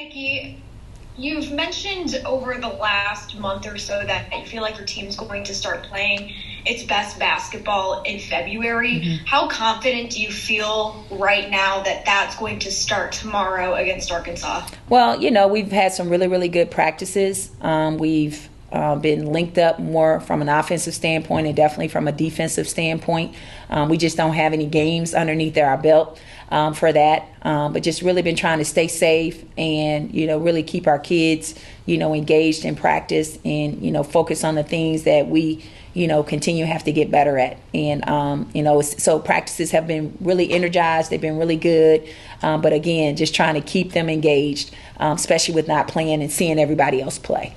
Nikki, you've mentioned over the last month or so that you feel like your team's going to start playing its best basketball in February. Mm-hmm. How confident do you feel right now that that's going to start tomorrow against Arkansas? Well, we've had some really, really good practices. We've been linked up more from an offensive standpoint and definitely from a defensive standpoint. We just don't have any games underneath our belt for that. But just really been trying to stay safe and, really keep our kids, engaged in practice and, focus on the things that we, continue to have to get better at. And, so practices have been really energized. They've been really good. But again, just trying to keep them engaged, especially with not playing and seeing everybody else play.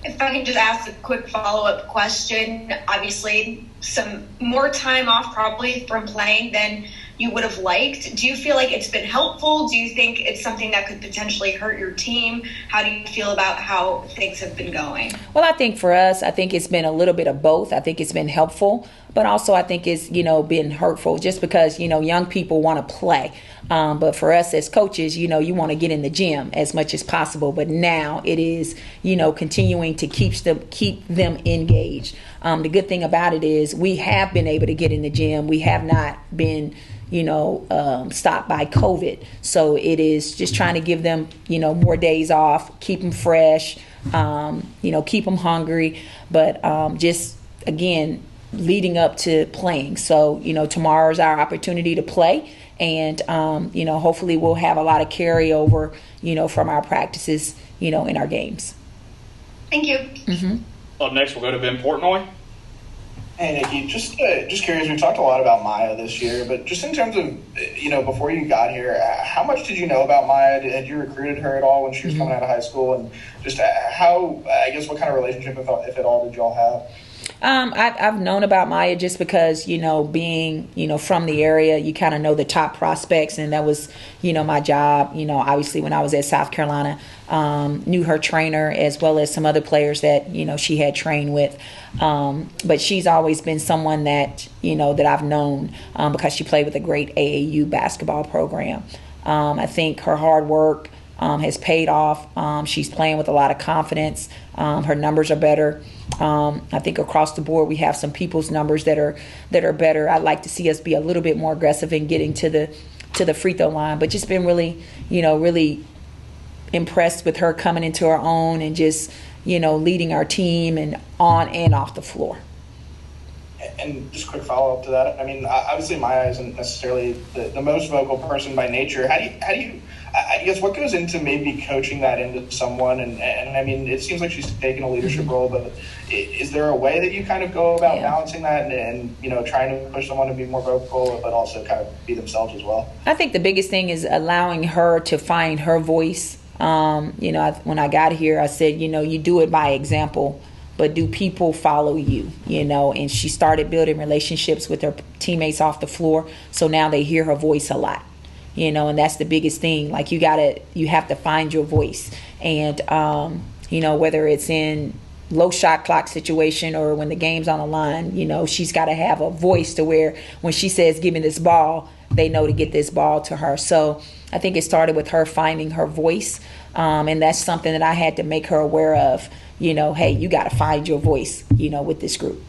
If I can just ask a quick follow-up question, obviously some more time off probably from playing than you would have liked. Do you feel like it's been helpful? Do you think it's something that could potentially hurt your team? How do you feel about how things have been going? Well, I think for us, I think it's been a little bit of both. I think it's been helpful, but also I think it's, been hurtful just because, young people want to play. But for us as coaches, you want to get in the gym as much as possible. But now it is, continuing to keep them engaged. The good thing about it is we have been able to get in the gym. We have not been, stopped by COVID. So it is just trying to give them, more days off, keep them fresh, keep them hungry. But just, again, leading up to playing. So, tomorrow's our opportunity to play. And, hopefully we'll have a lot of carryover, from our practices, in our games. Thank you. Mm-hmm. Up next, we'll go to Ben Portnoy. Hey, Nikki, just curious, we talked a lot about Maya this year, but just in terms of, before you got here, how much did you know about Maya? Had you recruited her at all when she was coming out of high school? And just what kind of relationship, if at all, did y'all have? I've known about Maya just because, being, from the area, you kind of know the top prospects, and that was, my job, obviously when I was at South Carolina, knew her trainer as well as some other players that, she had trained with. But she's always been someone that, that I've known because she played with a great AAU basketball program. I think her hard work has paid off. She's playing with a lot of confidence. Her numbers are better. I think across the board we have some people's numbers that are better. I'd like to see us be a little bit more aggressive in getting to the free throw line, but just been really, really impressed with her coming into her own and just, leading our team and on and off the floor. And just a quick follow-up to that. I mean, obviously Maya isn't necessarily the most vocal person by nature. How do you I guess what goes into maybe coaching that into someone? And I mean, it seems like she's taken a leadership role, but is there a way that you kind of go about balancing that and trying to push someone to be more vocal, but also kind of be themselves as well? I think the biggest thing is allowing her to find her voice. When I got here, I said, you do it by example, but do people follow you, and she started building relationships with her teammates off the floor. So now they hear her voice a lot, and that's the biggest thing. Like you have to find your voice. And, whether it's in low shot clock situation or when the game's on the line, she's got to have a voice to where when she says, give me this ball, they know to get this ball to her. So I think it started with her finding her voice. And that's something that I had to make her aware of, hey, you got to find your voice, with this group.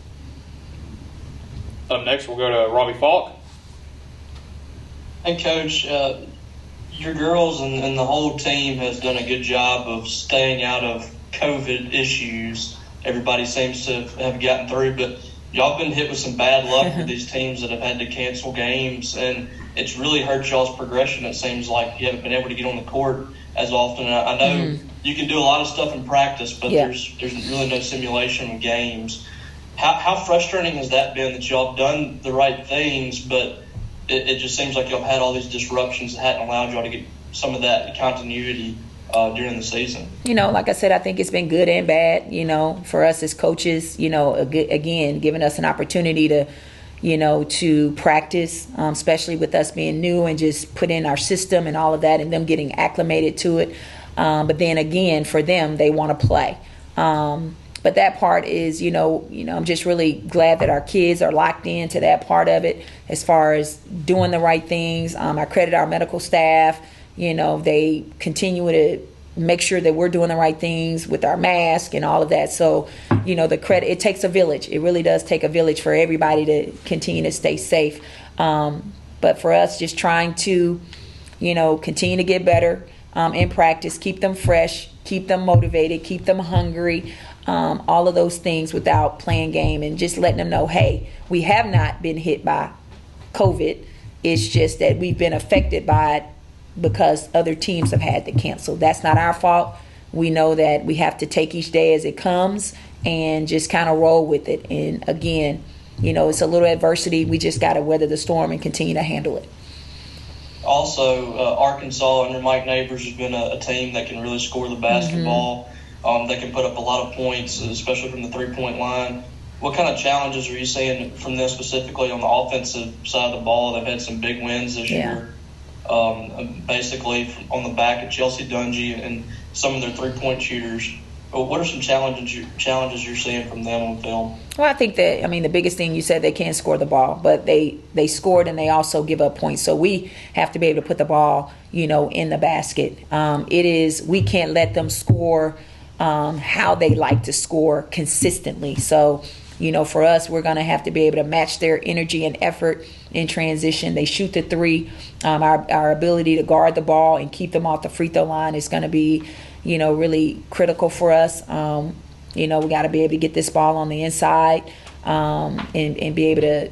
Up next, we'll go to Robbie Falk. Hey, Coach, your girls and the whole team has done a good job of staying out of COVID issues. Everybody seems to have gotten through, but y'all been hit with some bad luck with these teams that have had to cancel games, and it's really hurt y'all's progression. It seems like you haven't been able to get on the court as often. I know you can do a lot of stuff in practice, but there's really no simulation in games. How frustrating has that been that y'all done the right things, but it just seems like y'all had all these disruptions that hadn't allowed y'all to get some of that continuity during the season? Like I said, I think it's been good and bad, for us as coaches, again, giving us an opportunity to, to practice, especially with us being new and just put in our system and all of that and them getting acclimated to it. But then again, for them, they want to play. But that part is, I'm just really glad that our kids are locked into that part of it as far as doing the right things. I credit our medical staff, they continue to make sure that we're doing the right things with our mask and all of that. So, the credit, it takes a village. It really does take a village for everybody to continue to stay safe. But for us, just trying to, continue to get better in practice, keep them fresh, keep them motivated, keep them hungry, all of those things without playing game, and just letting them know, hey, we have not been hit by COVID. It's just that we've been affected by it because other teams have had to cancel. That's not our fault. We know that we have to take each day as it comes and just kind of roll with it. And again, it's a little adversity. We just got to weather the storm and continue to handle it. Also, Arkansas under Mike Neighbors has been a team that can really score the basketball. They can put up a lot of points, especially from the three-point line. What kind of challenges are you seeing from them specifically on the offensive side of the ball? They've had some big wins this year, basically on the back of Chelsea Dungy and some of their three-point shooters. What are some challenges you're seeing from them on film? Well, I think that, the biggest thing you said, they can't score the ball, but they scored and they also give up points. So we have to be able to put the ball, in the basket. We can't let them score how they like to score consistently. So, for us, we're going to have to be able to match their energy and effort in transition. They shoot the three. Our ability to guard the ball and keep them off the free throw line is going to be, really critical for us. We got to be able to get this ball on the inside and be able to,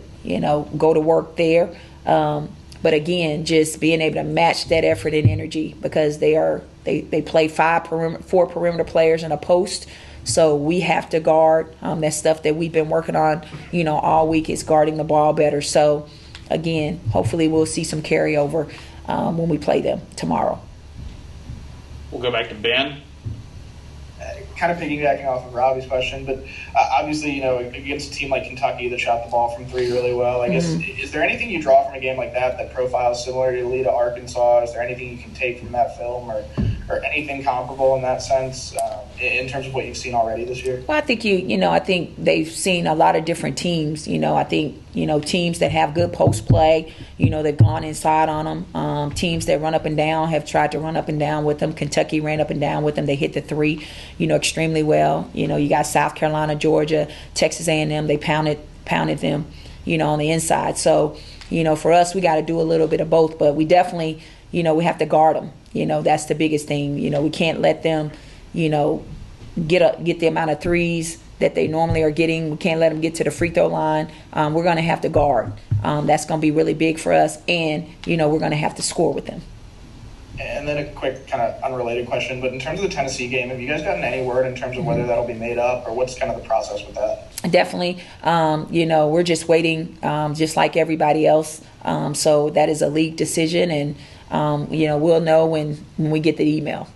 go to work there. But again, just being able to match that effort and energy, because they play four perimeter players in a post. So we have to guard. That stuff that we've been working on, all week, is guarding the ball better. So again, hopefully we'll see some carryover when we play them tomorrow. We'll go back to Ben. Kind of piggybacking off of Robbie's question, but obviously, against a team like Kentucky that shot the ball from three really well, I guess, is there anything you draw from a game like that profiles similarly to Arkansas? Is there anything you can take from that film or anything comparable in that sense in terms of what you've seen already this year? Well, I think I think they've seen a lot of different teams. I think, teams that have good post play, they've gone inside on them. Teams that run up and down have tried to run up and down with them. Kentucky ran up and down with them. They hit the three, extremely well. You got South Carolina, Georgia, Texas A&M. They pounded them, on the inside. So, for us, we got to do a little bit of both, but we definitely, we have to guard them. That's the biggest thing. We can't let them, get the amount of threes that they normally are getting. We can't let them get to the free throw line. We're going to have to guard. That's going to be really big for us, and we're going to have to score with them. And then a quick kind of unrelated question, but in terms of the Tennessee game, have you guys gotten any word in terms of whether that'll be made up, or what's kind of the process with that? Definitely. We're just waiting, just like everybody else. So that is a league decision, and we'll know when we get the email.